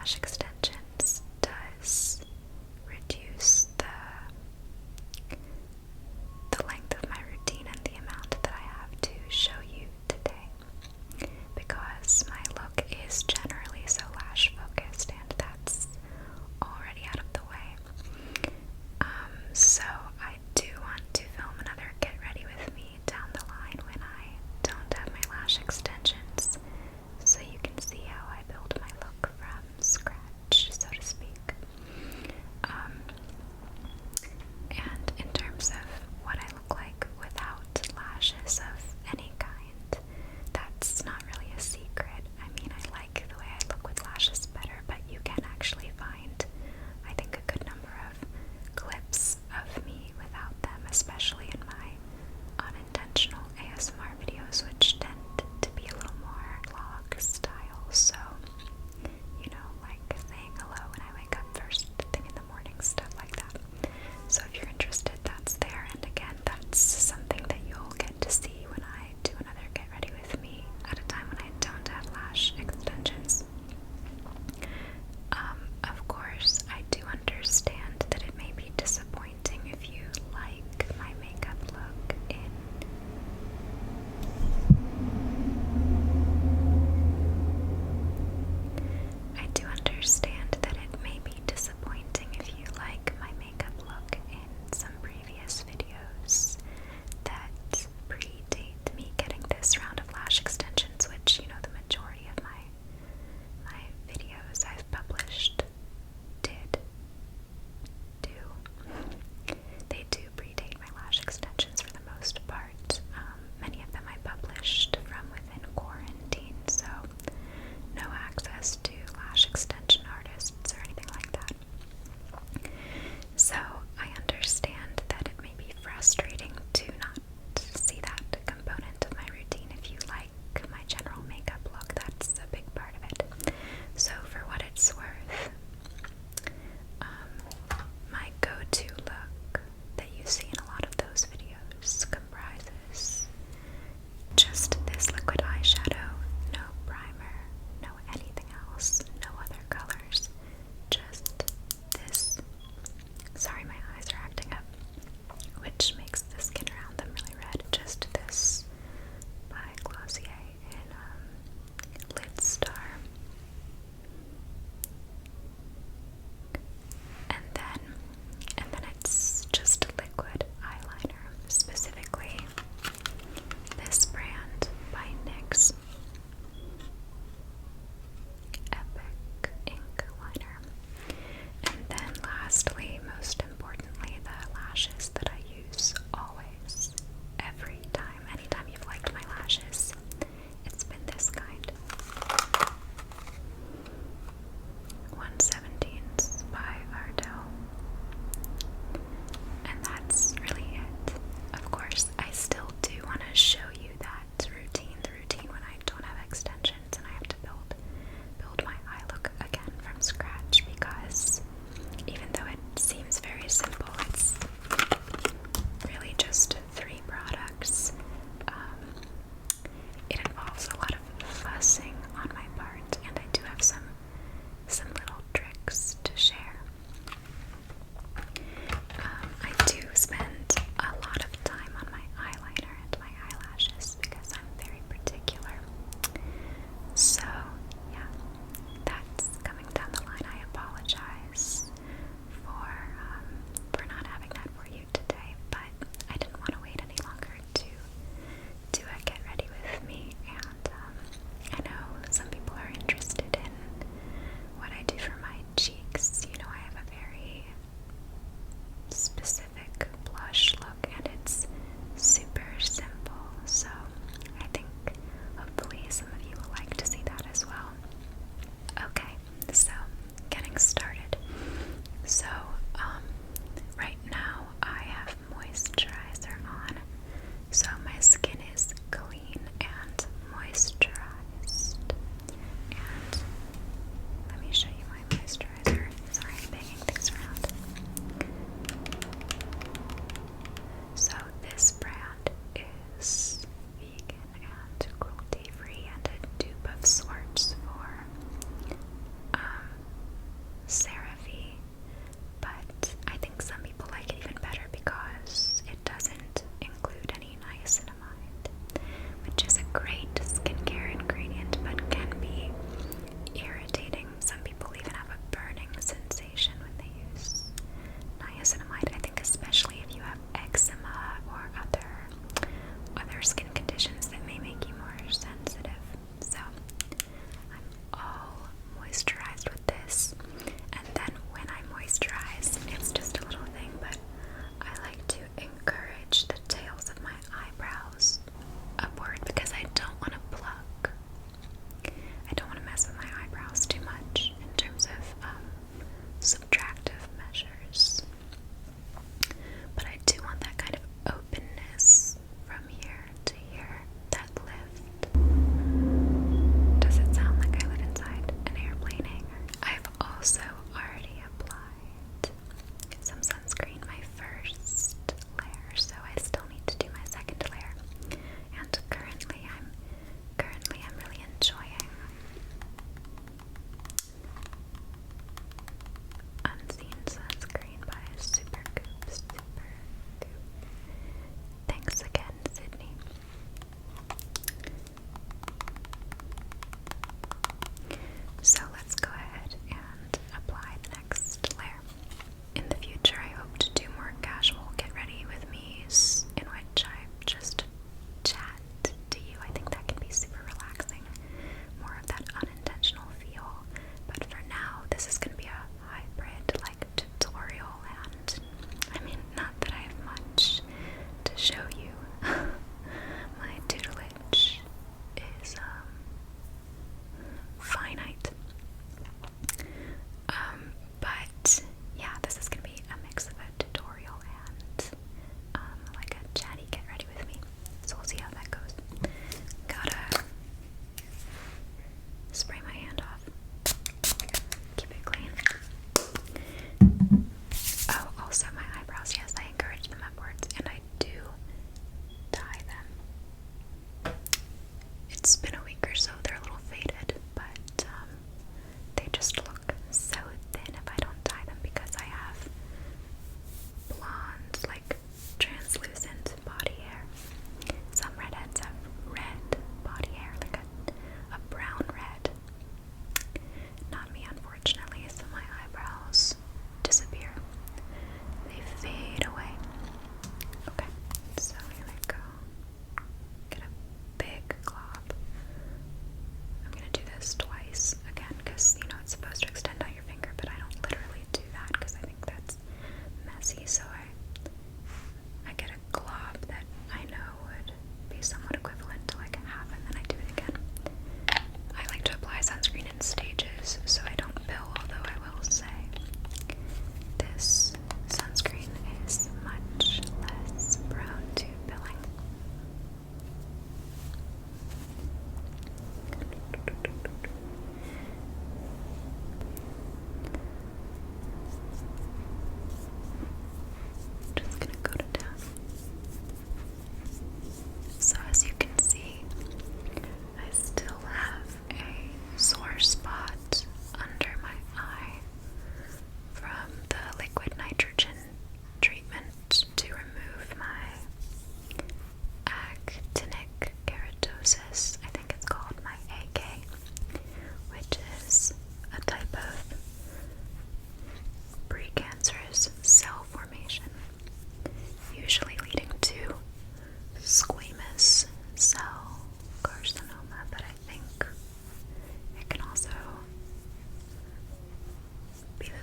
lash extensions does reduce the length of my routine and the amount that I have to show you today, because my look is generally so lash focused, and that's already out of the way. So I do want to film another Get Ready With Me down the line when I don't have my lash extensions, so you can see how I build my look from scratch, so to speak. And in terms of what I look like without lashes of any kind, that's not really a secret. I mean, I like the way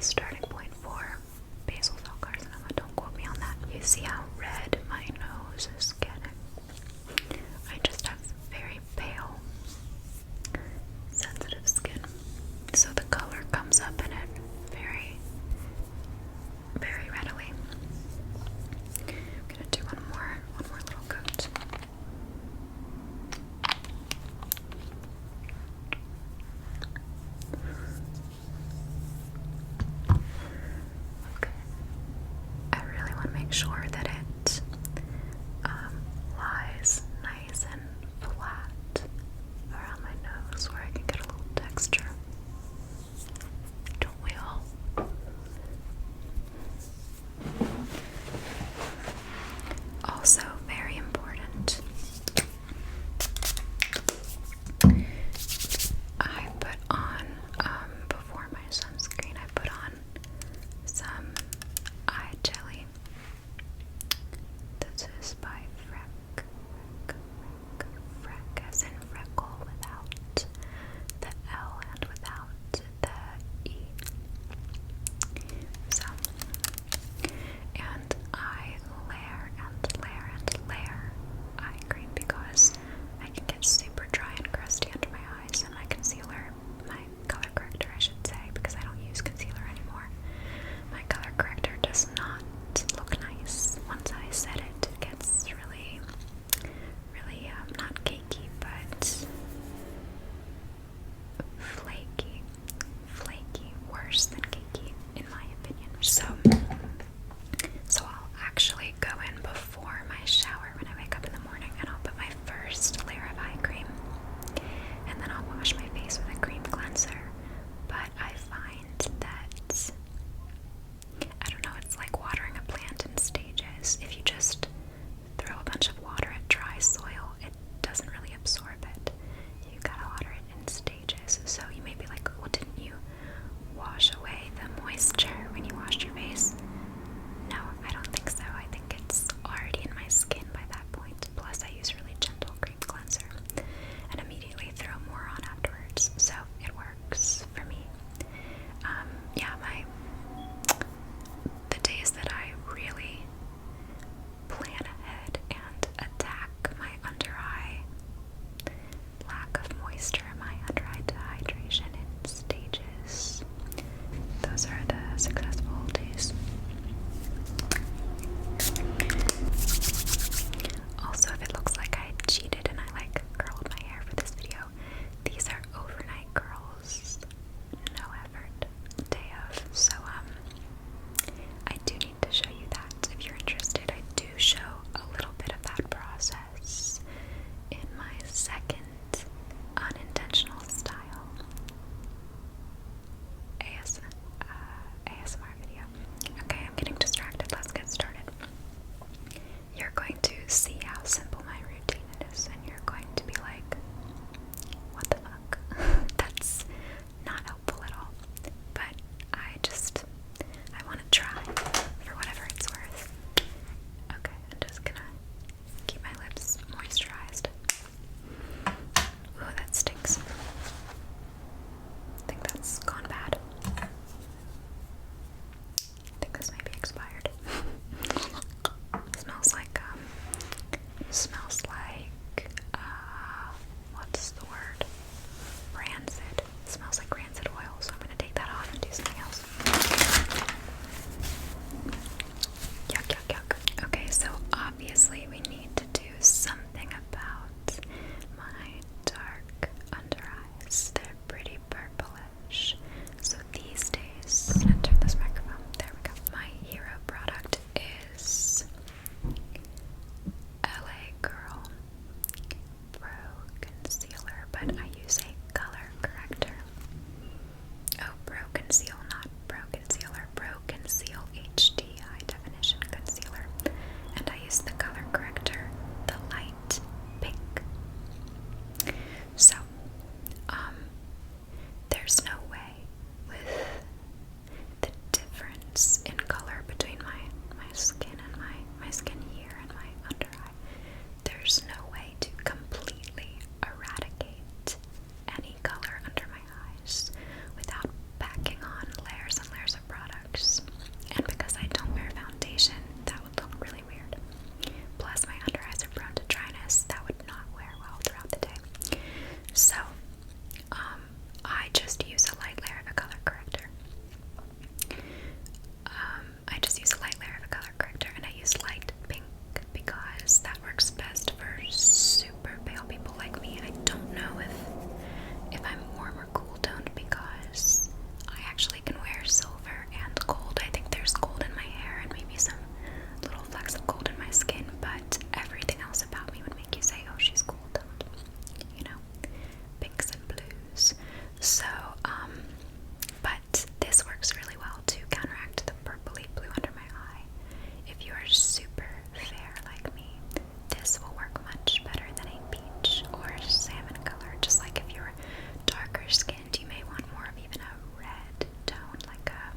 starting point for basal cell carcinoma. Don't quote me on that. You see how red my nose is getting? I just have very pale, sensitive skin. So the color comes up in it very, very readily. I'm gonna do one more little coat. Okay. I really want to make sure that it So, but this works really well to counteract the purpley blue under my eye. If you are super fair like me, this will work much better than a peach or salmon color. Just like if you're darker skinned, you may want more of even a red tone, like a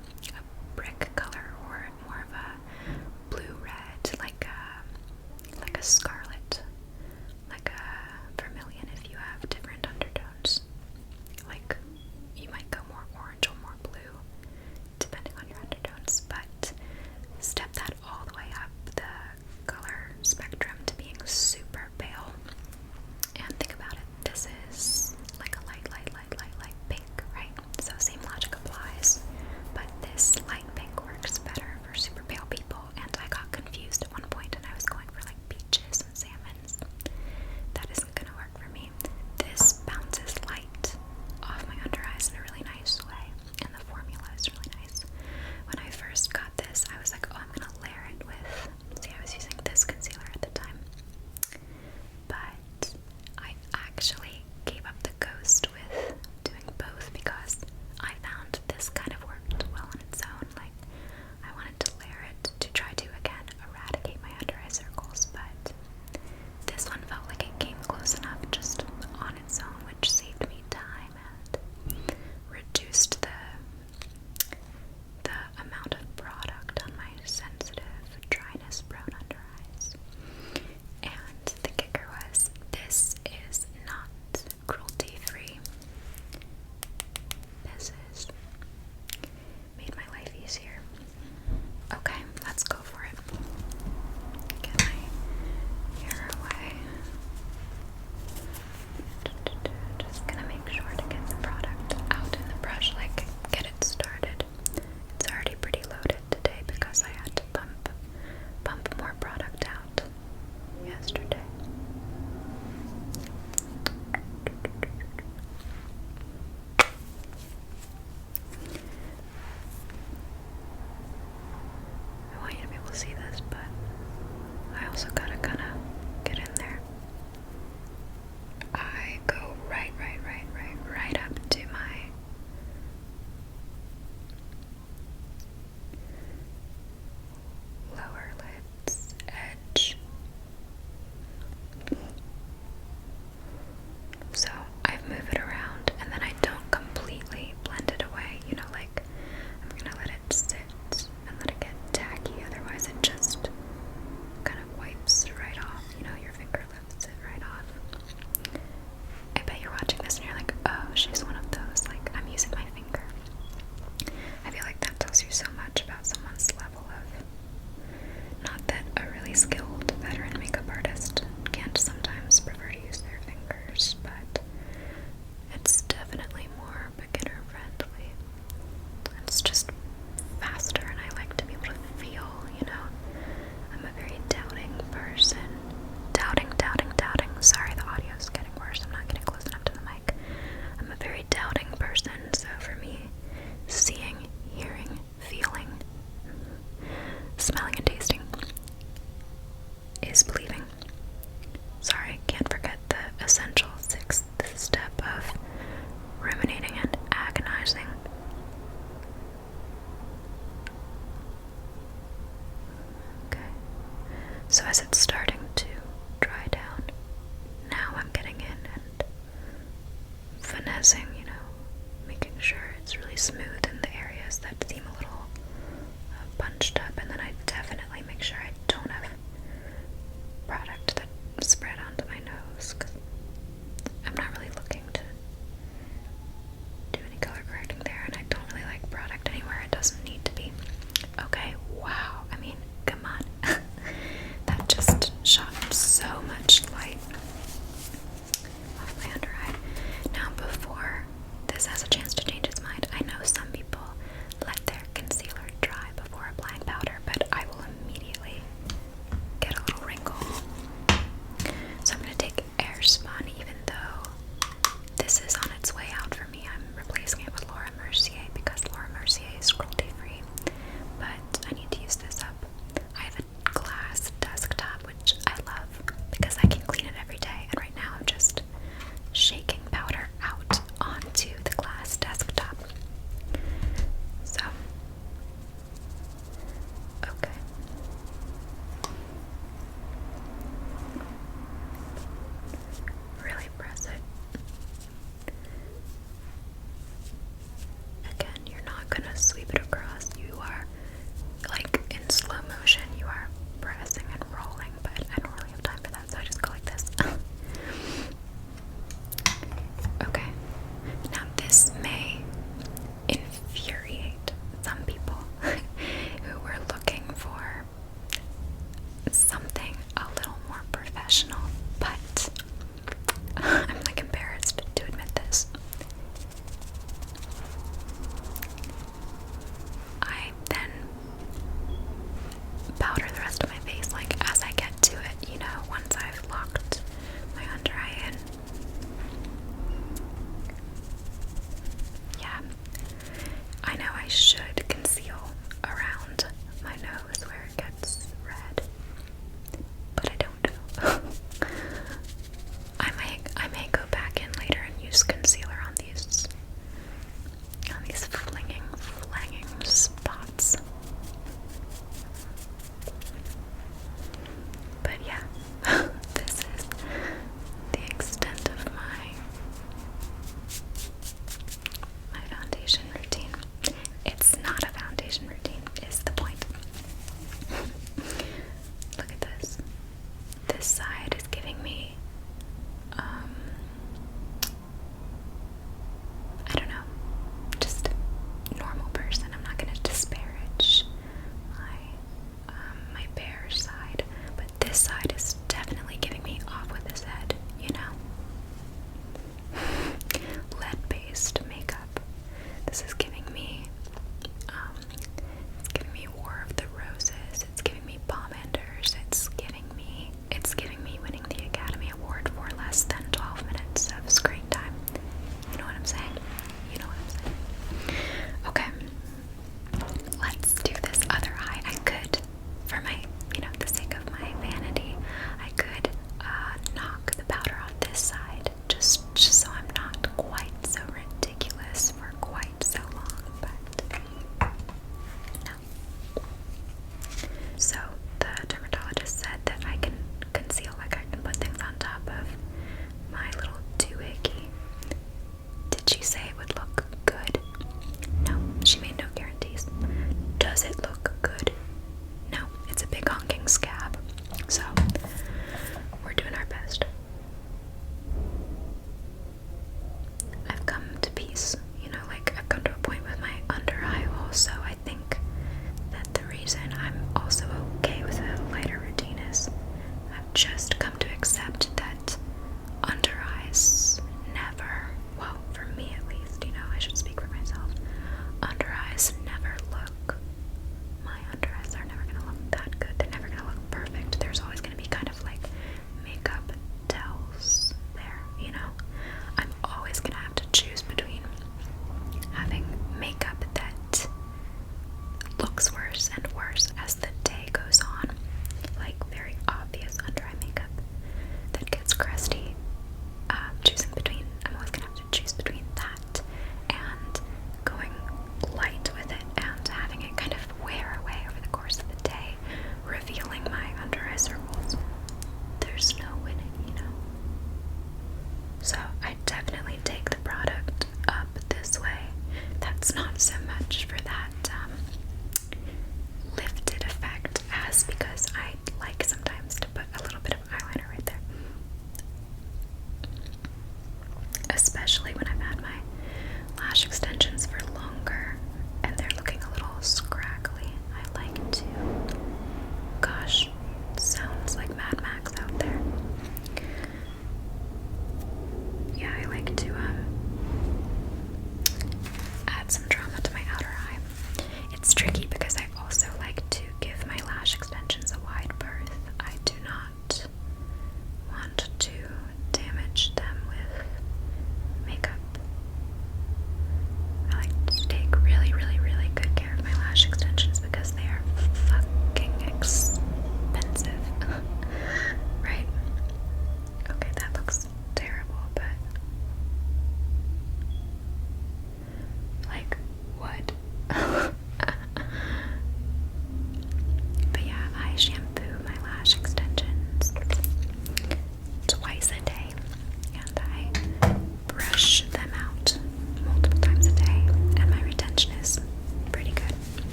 brick color, or more of a blue red, like a scarlet, like a vermilion if you have different undertones. Like, you might go more orange or more blue, depending on your undertones, but step that all the way up the color spectrum to being super pale. And think about it, this is like a light pink, right? So same logic applies, but this light pink works better for super pale people, and I got confused at one point and I was going for like peaches and salmons. That isn't gonna work for me. This bounces light off my under eyes in a really nice way, and the formula is really nice. When I first got this, I was like, oh, I'm gonna layer it with, see, I was using this concealer at the time, but I actually gave up the ghost with doing both because I found this kind of worked well on its own. Like, I wanted to layer it to try to, again, eradicate my under eye circles, but this one felt like it came close enough just on its own, which saved me time and reduced the amount of product on my sensitive, dryness prone under eyes. And the kicker was, this is not cruelty free. This is made my life easier. Okay, let's go for it. Get my hair away. Just gonna make sure to get the product out in the brush, like get it started. It's already pretty loaded today because I had to pump more product out yesterday. I want you to be able to see this, but I also gotta kind of get in there. I go right up to my lower lid's edge. So I move it around, and then I don't completely blend it away, you know, like I'm gonna let it sit and let it get tacky, otherwise it just kind of wipes right off, you know, your finger lifts it right off. I bet you're watching this and you're like, oh, she's one of those, like, I'm using my finger. I feel like that tells you so much about someone's level of, not that a really skilled veteran makeup artist can't sometimes prefer to use their fingers, but it's definitely more beginner friendly. It's just faster, and I like to be able to feel, you know. I'm a very doubting person. Doubting. Sorry, the audio's getting worse. I'm not getting close enough to the mic. I'm a very doubting person, so for me, seeing, hearing, feeling, smelling, and tasting is believing. Sorry, can't forget the essential sixth step of ruminating and agonizing. Okay, so as it's starting to dry down, now I'm getting in and finessing, you know, making sure it's really smooth in the areas that seem a little bunched up, and then I definitely make sure I don't have product that spread onto my nose, because I'm not really looking to do any color correcting there, and I don't really like product anywhere it doesn't need to be. Okay, wow, I mean, come on. That just shot so much light off my under eye. Now, before this has a chance to change its mind, I know some people let their concealer dry before applying powder,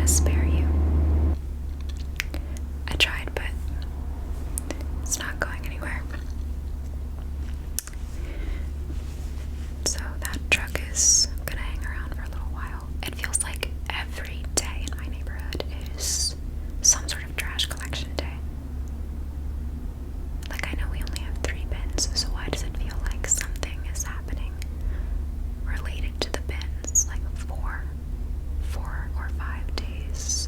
spare you. I tried, but it's not going anywhere. So that truck is gonna hang around for a little while. It feels like every day in my neighborhood is some sort of trash collection day. Like, I know we only have 3 bins, so why does it feel like something is happening related to the bins, like 4 or 5 days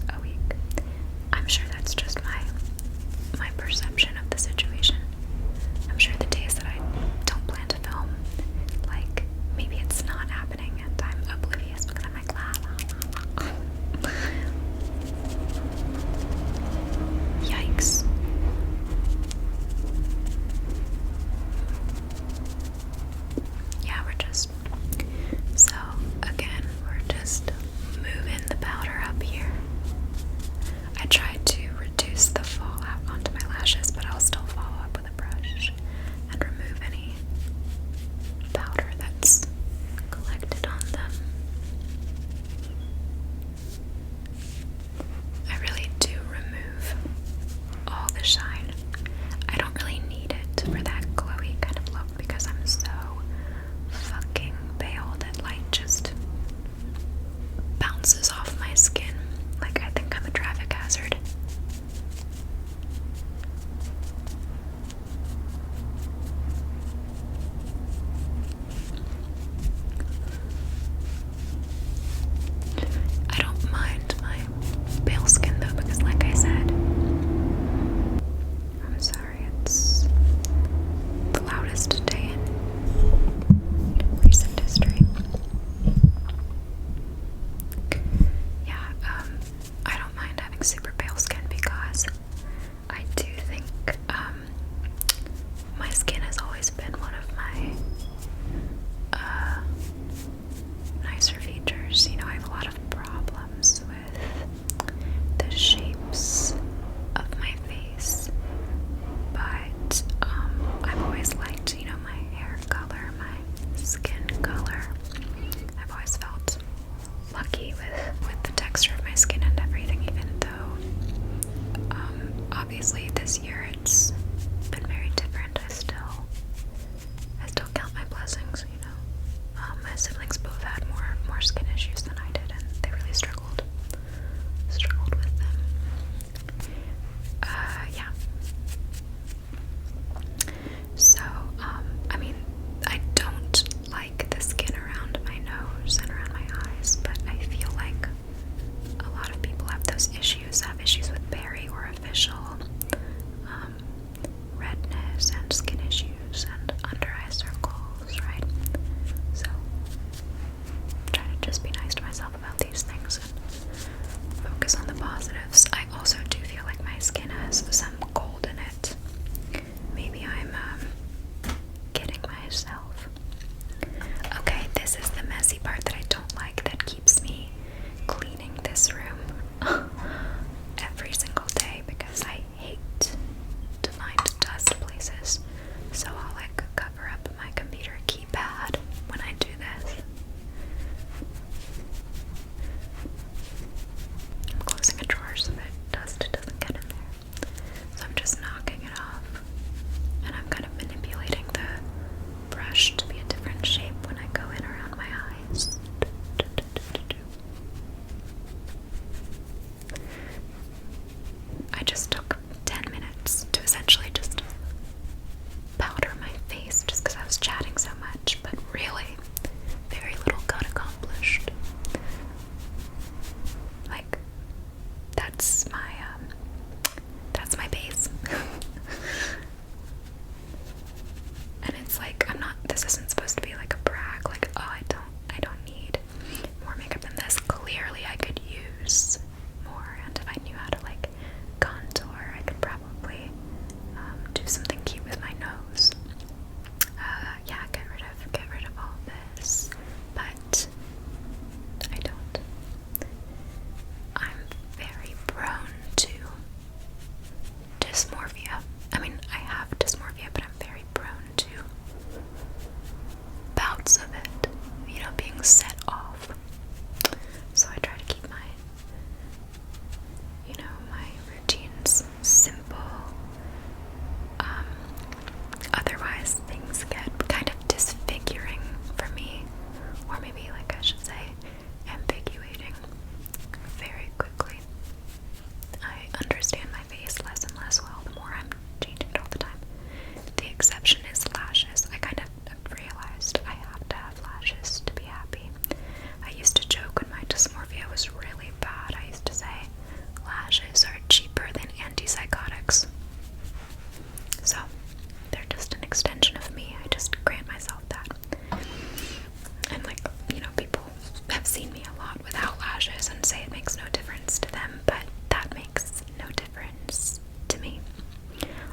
difference to them, but that makes no difference to me.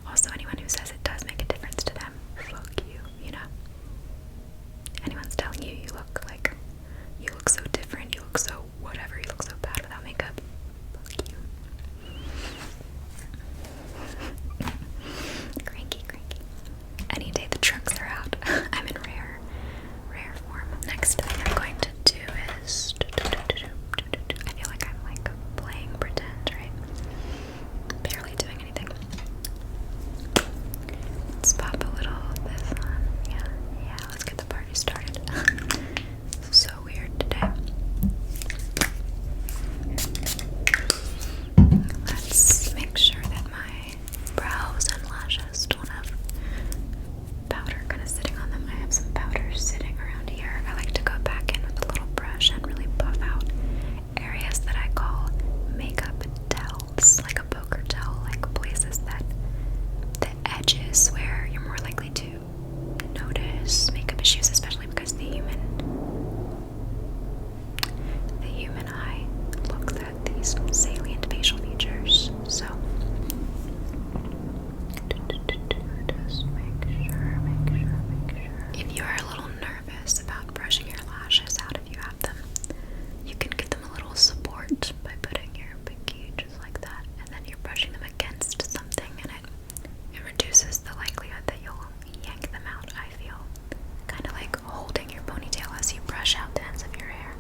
Also, anyone who says it does make a difference to them, fuck you, you know? Anyone's telling you you look so different, you look so whatever, you look so bad without makeup, fuck you. Cranky. Any day the trunks are out, I'm in rare form. Next thing I'm going to do is, I feel like I'm like playing pretend, right? Barely doing anything. Let's pop a little of this on. Yeah, let's get the party started. So weird today. Let's make sure that my brows and lashes don't have powder kind of sitting on them. I have some powder sitting around here. I like to go back in with a little brush and really buff out areas that I call makeup tells, like a poker tell, like places that the edges where you're more likely to notice makeup issues, especially because the human eye looks at these salient facial features. So just make sure. If you're a little nervous about brushing your lashes out if you have them, you can give them a little support by putting your pinky just like that, and then you're brushing them against something, and it reduces the likelihood that you'll yank them out, I feel. Kind of like holding your ponytail as you brush out the ends of your hair.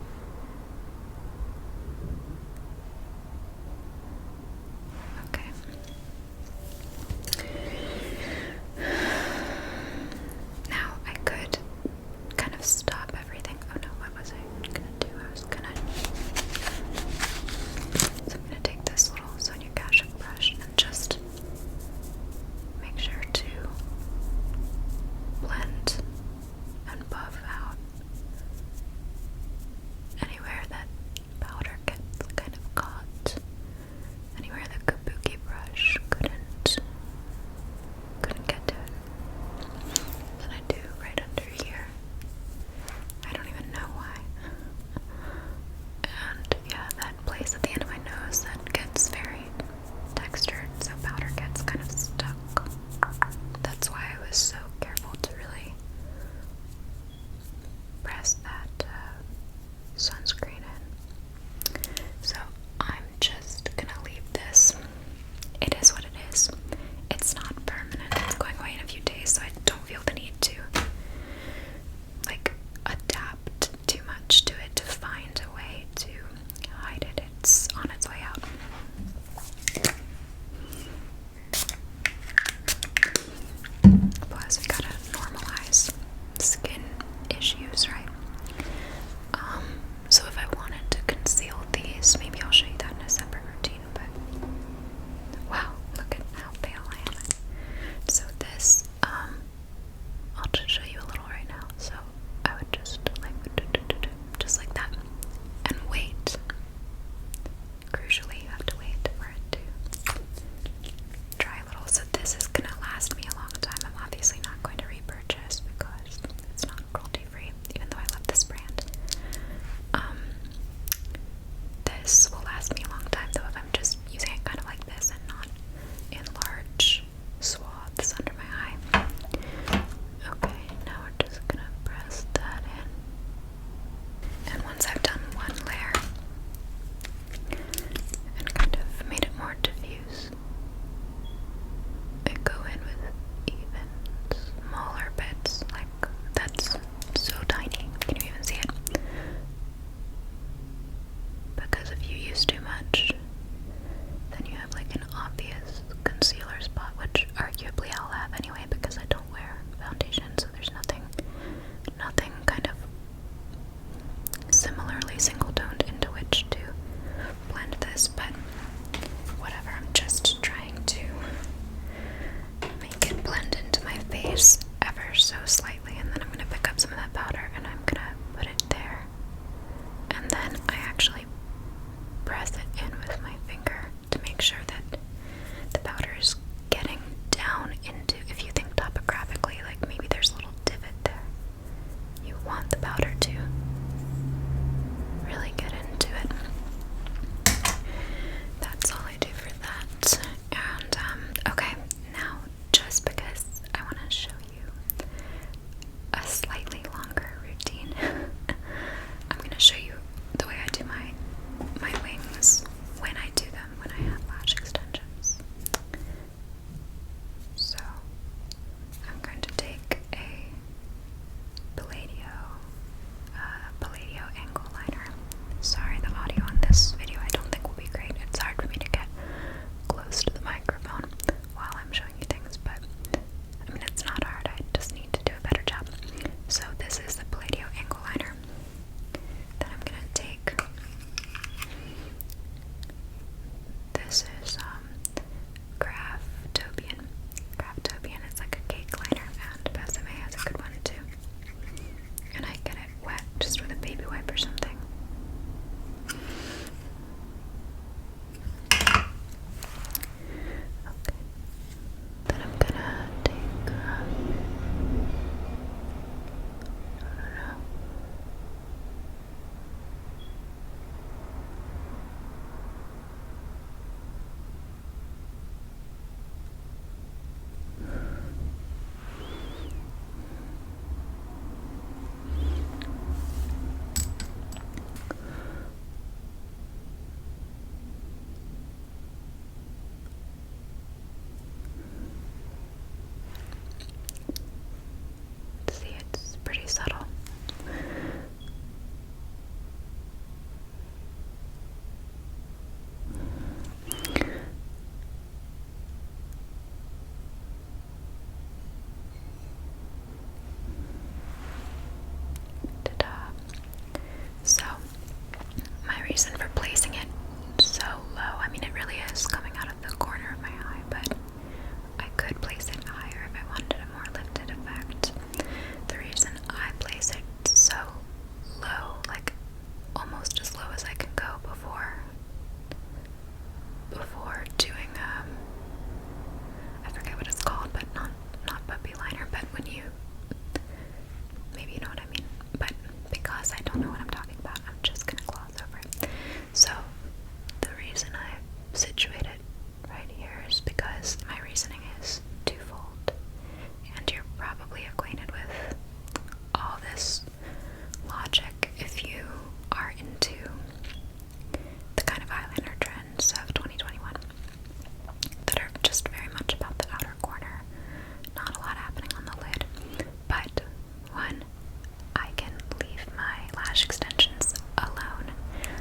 months of 2021 that are just very much about the outer corner. Not a lot happening on the lid, but one, I can leave my lash extensions alone.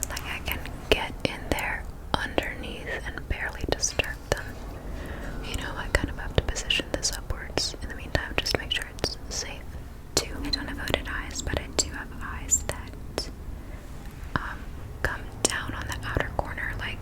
Like, I can get in there underneath and barely disturb them. You know, I kind of have to position this upwards in the meantime just to make sure it's safe. Two, I don't have hooded eyes, but I do have eyes that come down on the outer corner, like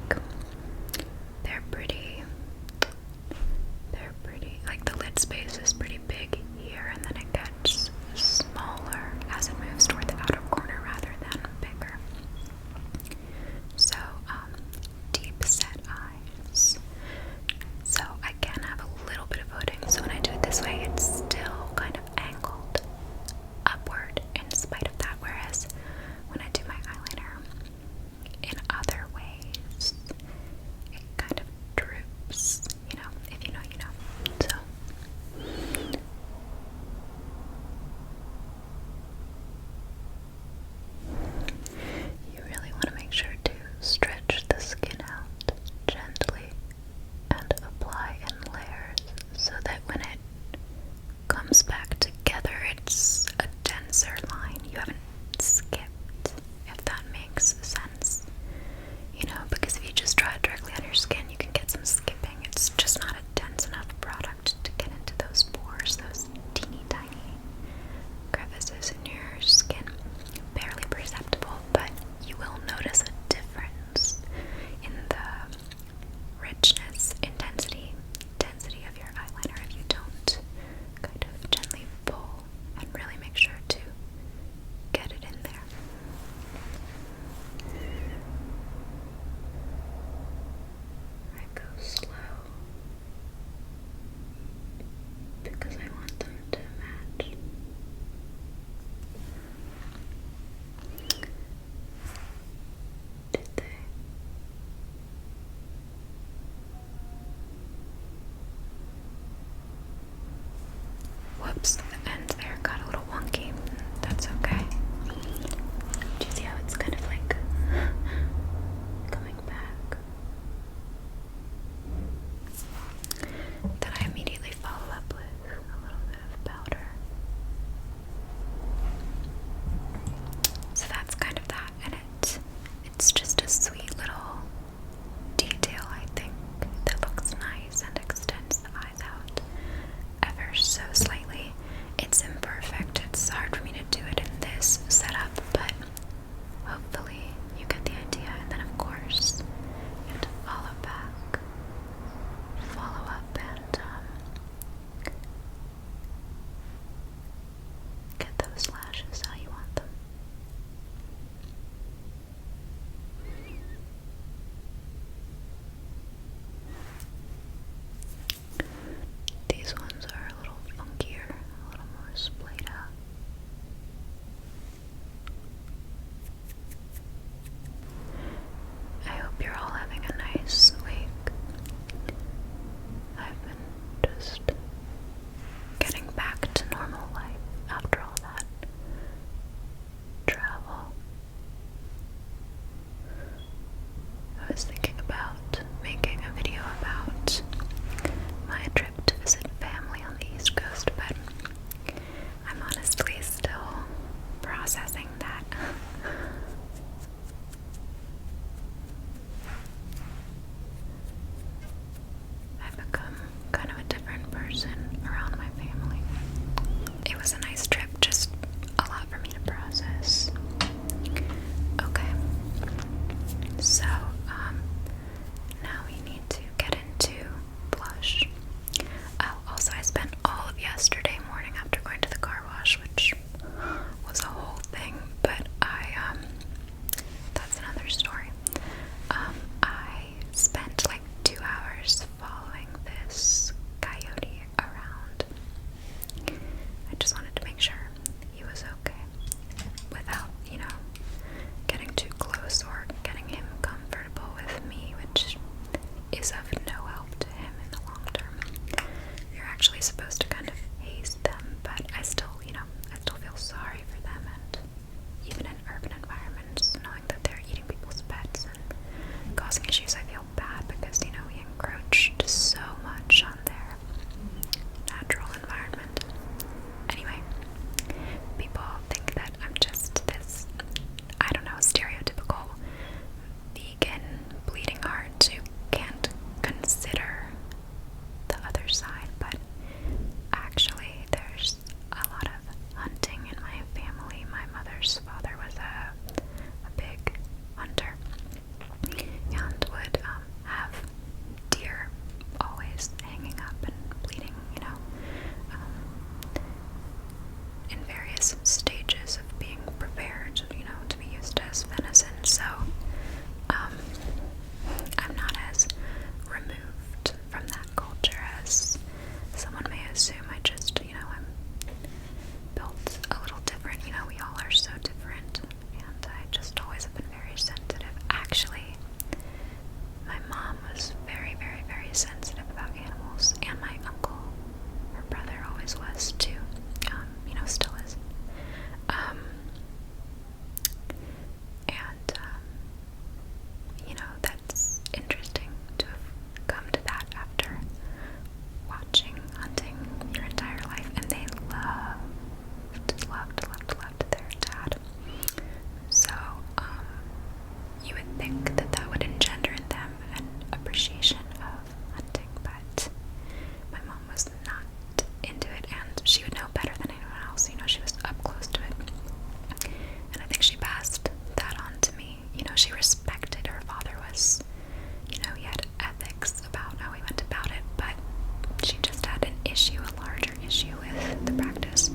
various stages of being prepared, to be used as venison. So, I'm not as removed from that culture as someone may assume. I just, I'm built a little different. We all are so different, and I just always have been very sensitive. Actually, my mom was very, very, very sensitive about animals, and my uncle, her brother, always was too. Still is. That's interesting to have come to that after watching hunting your entire life, and they loved their dad. So, you would think that that would engender in them an appreciation of hunting, but my mom was not into it, and she would know better than anyone else. She was up close to it, and I think she passed that on to me. She respected her father was, he had ethics about how he went about it, but she just had an issue, a larger issue with the practice.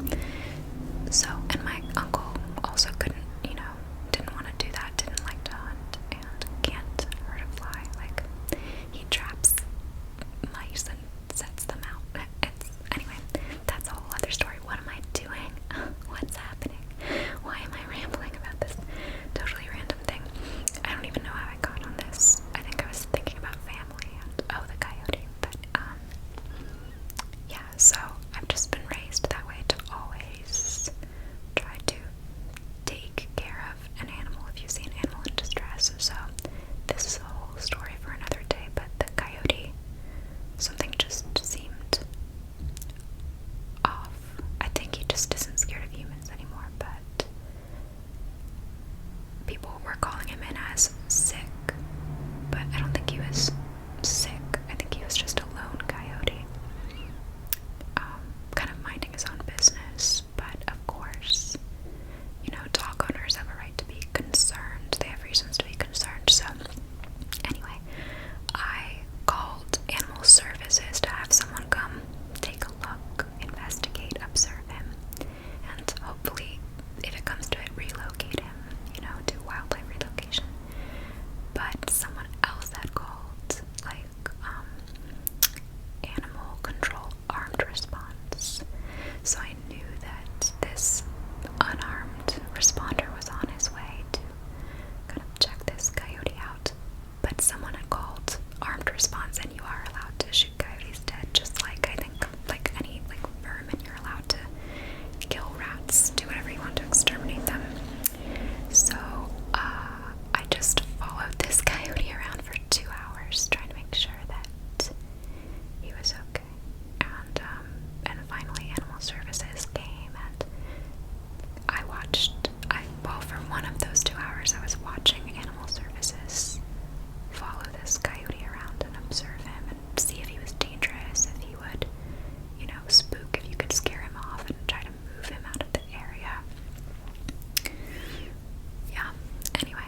So, and my uncle also couldn't, didn't want to do that, didn't like to hunt, and can't hurt a fly. Like, he traps mice and sets them out. Anyway, that's a whole other story. What am I doing? What's happening? Why am I rambling about this totally random thing? I don't even know how I got on this. I think I was thinking about family and, the coyote. But, yeah, so I've just been raised that way to always try to take care of an animal if you see an animal in distress. So this is a whole story for another day, but the coyote, something just seemed off. I think he just isn't scared of humans anymore, but people were calling him in as sick, but I don't think he was sick. I think he was just a lone coyote, kind of minding his own business. But of course, dog owners have a right to be concerned. They have reasons to be concerned. So anyway, I called animal services to have someone come take a look, investigate, observe him, and hopefully, if it comes to it, relocate him, do wildlife relocation. But someone else had called, animal control armed response. So I knew that this unarmed responder was on his way to kind of check this coyote out. But someone had called armed response, and you are allowed to shoot coyotes dead, just like I think like any vermin, you're allowed to kill rats, do whatever you want to exterminate them. So I just followed this coyote around for 2 hours trying to make sure that he was okay. And finally animal services came, and for one of those 2 hours I was watching animal services follow this coyote around and observe him and see if he was dangerous, if he would, spook, if you could scare him off, and try to move him out of the area. Yeah, anyway.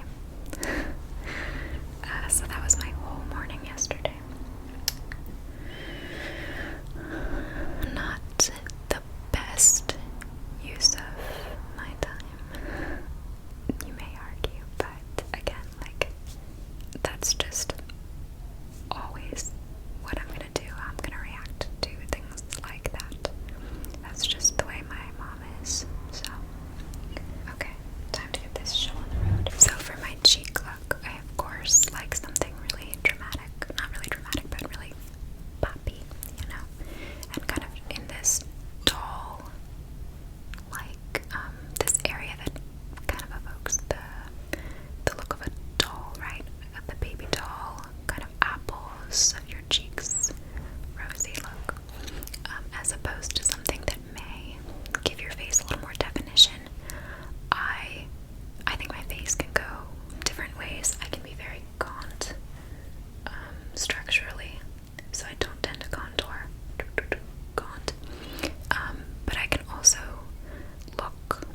So that was my whole morning yesterday. Not the best use of my time, you may argue, but again, that's just always what I'm gonna do. I'm gonna react to things like that. That's just the way my mom is. So, okay, time to get this show on the road. So for my cheek look, I of course like something really dramatic. Not really dramatic, but really poppy, and kind of in this doll, this area that kind of evokes the look of a doll, right? Of the baby doll, kind of apples of your cheeks, rosy look, as opposed to something that may give your face a little more definition. I think my face can go different ways. I can be very gaunt, structurally, so I don't tend to contour. Gaunt. But I can also look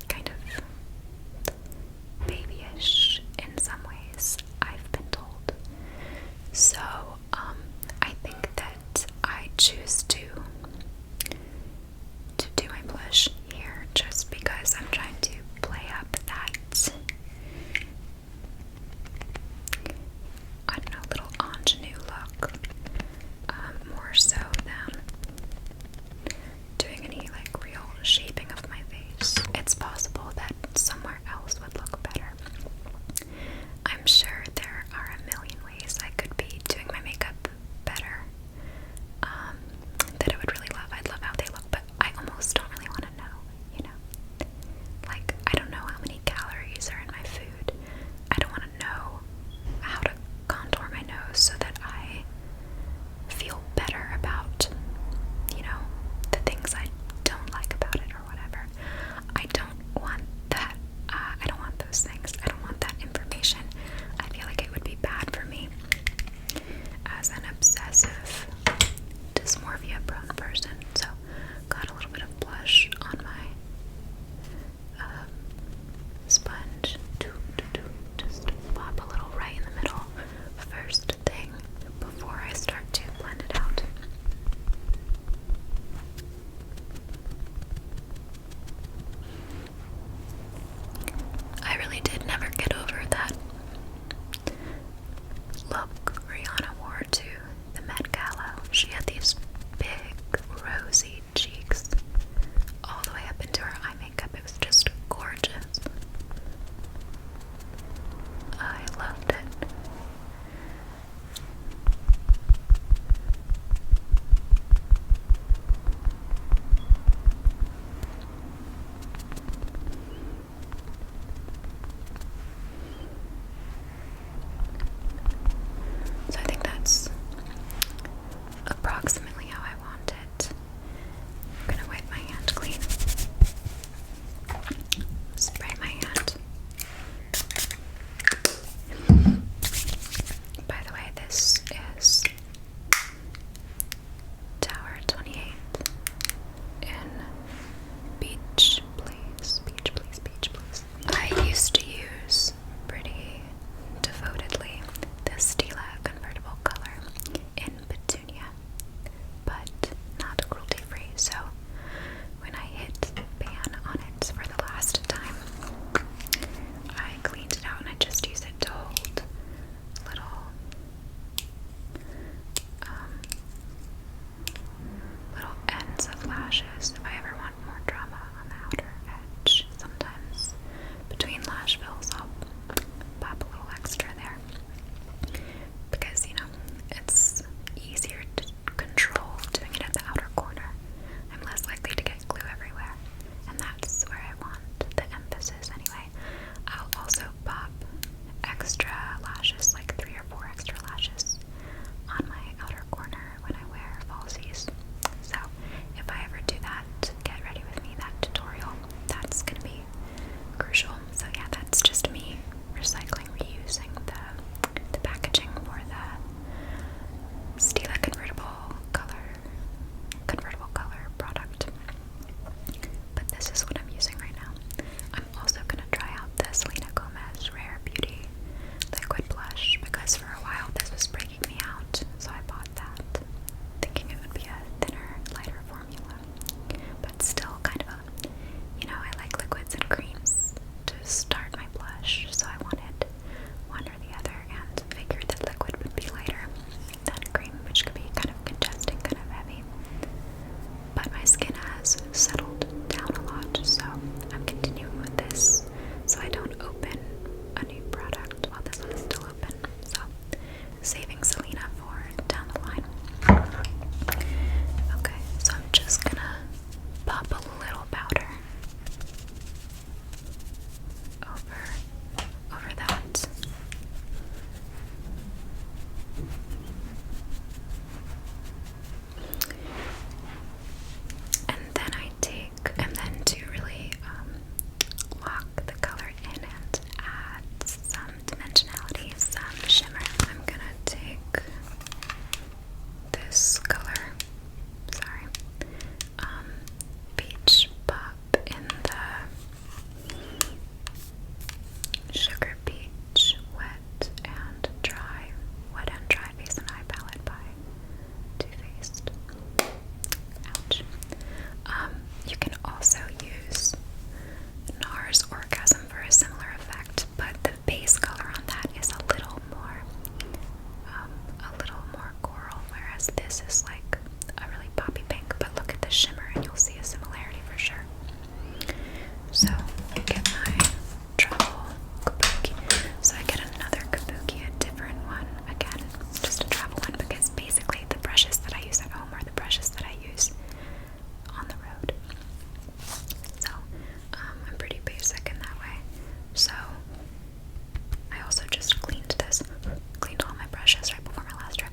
kind of babyish in some ways, I've been told. So, I think that I choose to do my blush here this is like a really poppy pink, but look at the shimmer and you'll see a similarity for sure. So get my travel kabuki. So I get another kabuki, a different one, again, just a travel one, because basically the brushes that I use at home are the brushes that I use on the road. So I'm pretty basic in that way. So I also just cleaned all my brushes right before my last trip.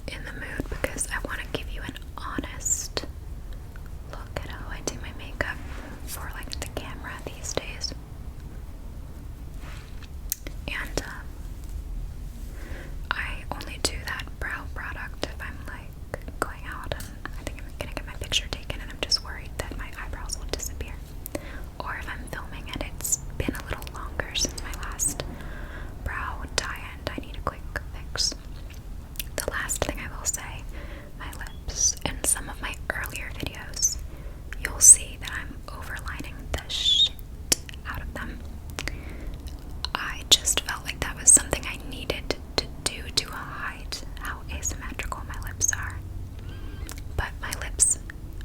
in the mood because I want to give you an honest look at how I do my makeup for like the camera these days. And I only do that brow product if I'm like going out and I think I'm gonna get my picture taken and I'm just worried that my eyebrows will disappear. Or if I'm filming and it's been a little longer since my last brow dye and I need a quick fix. The last thing I will say, my lips. In some of my earlier videos, you'll see that I'm overlining the shit out of them. I just felt like that was something I needed to do to hide how asymmetrical my lips are. But my lips,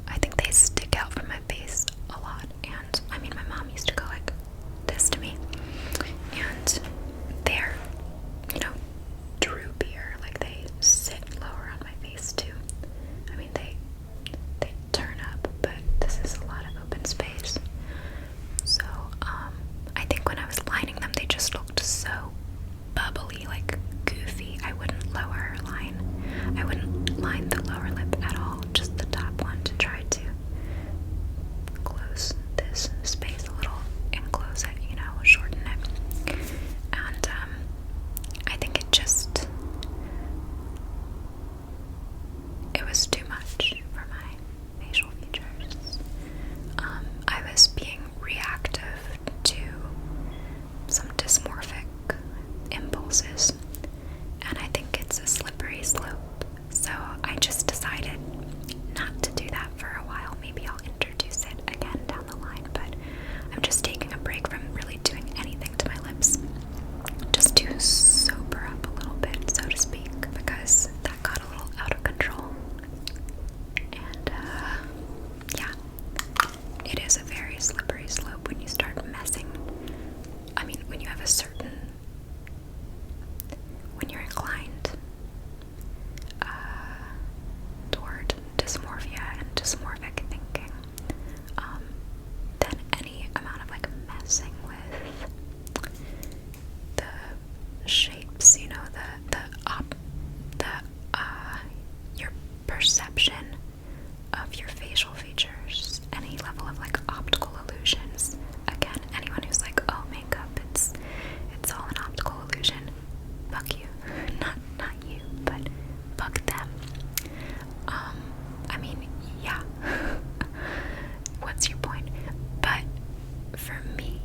I think they stick out from my face a lot. And I mean, my mom used to go like this to me. And they're, you know, droopier. Like they sit lower on my face too. I mean, they turn up, but this is a lot of open space. So, I think when I was lining them, they just looked so bubbly, like goofy. I wouldn't I wouldn't line the lower lip at all, just the top one to try to close this space a little and close it, you know, shorten it. And, I think it was too much for my facial features. I was being reactive to some dysmorphic impulses, and I think it's a slippery slope. So I just decided not to do that for a while. Maybe I'll introduce it again down the line, but I'm just taking a break from really doing anything to my lips, just to sober up a little bit, so to speak, because that got a little out of control. And yeah, it is a very slippery slope when you start messing. I mean, when you have when you're inclined toward dysmorphia and dysmorphic thinking, then any amount of like messing with the shapes, you know, your perception of your facial features, any level of like optical illusions. Again, anyone who's like, oh, makeup, it's all an optical illusion, fuck you. Not you, but fuck them. I mean, yeah. What's your point? But for me,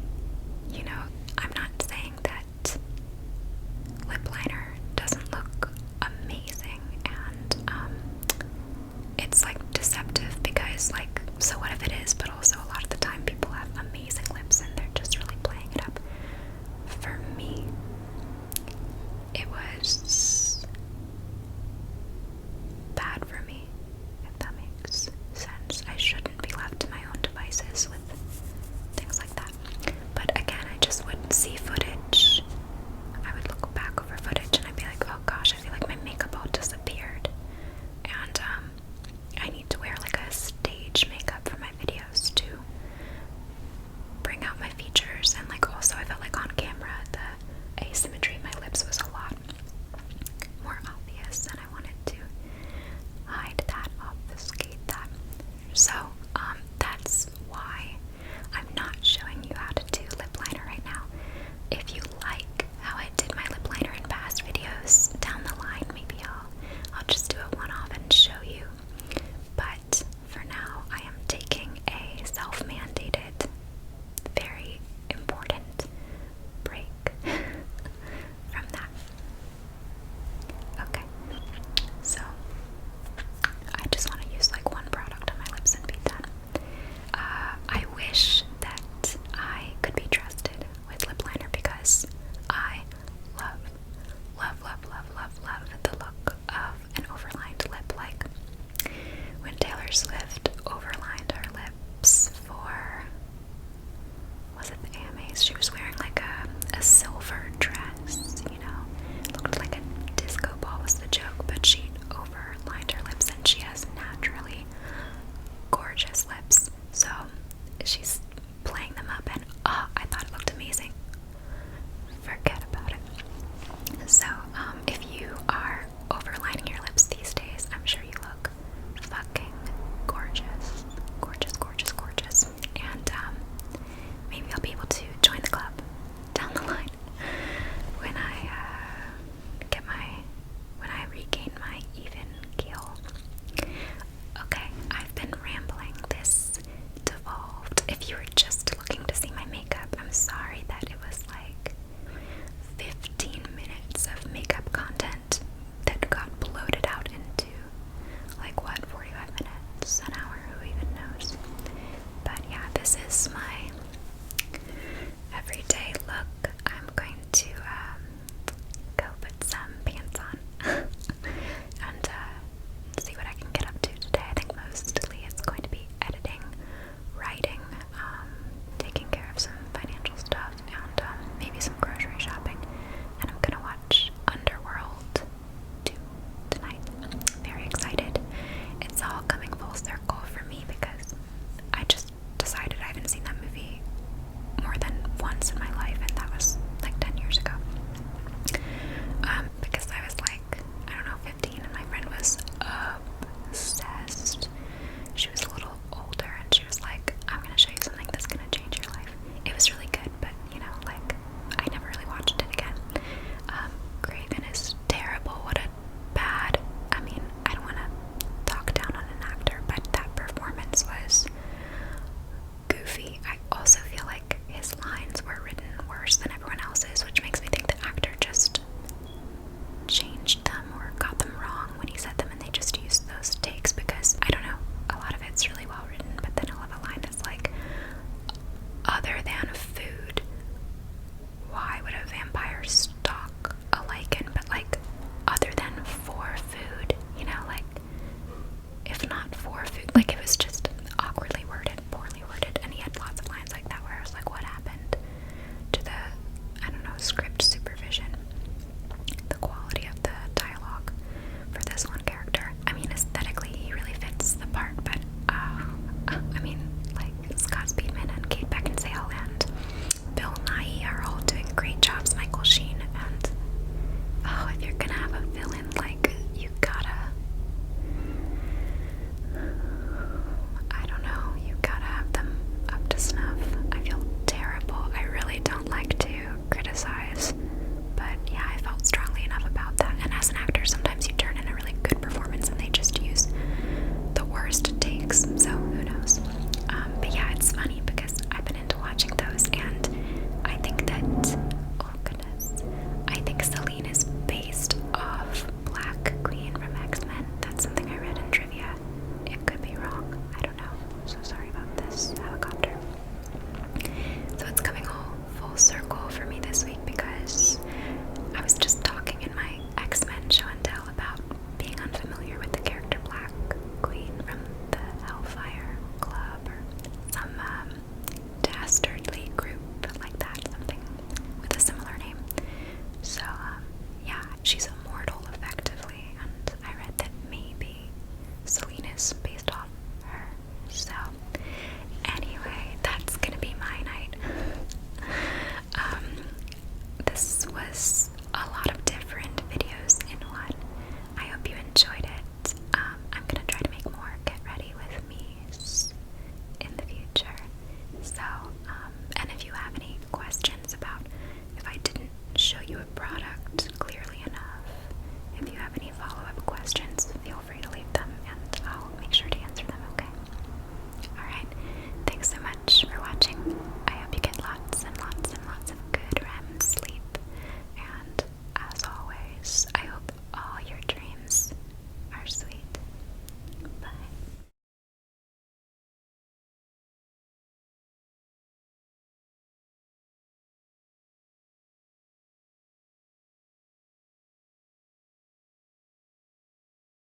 you know, I'm not saying that lip liner doesn't look amazing, and it's like deceptive because like, so what if it is? But also a lot of the time people have amazing lips and they're just really playing it up. For me, it was bad for me, if that makes sense. I shouldn't be left to my own devices.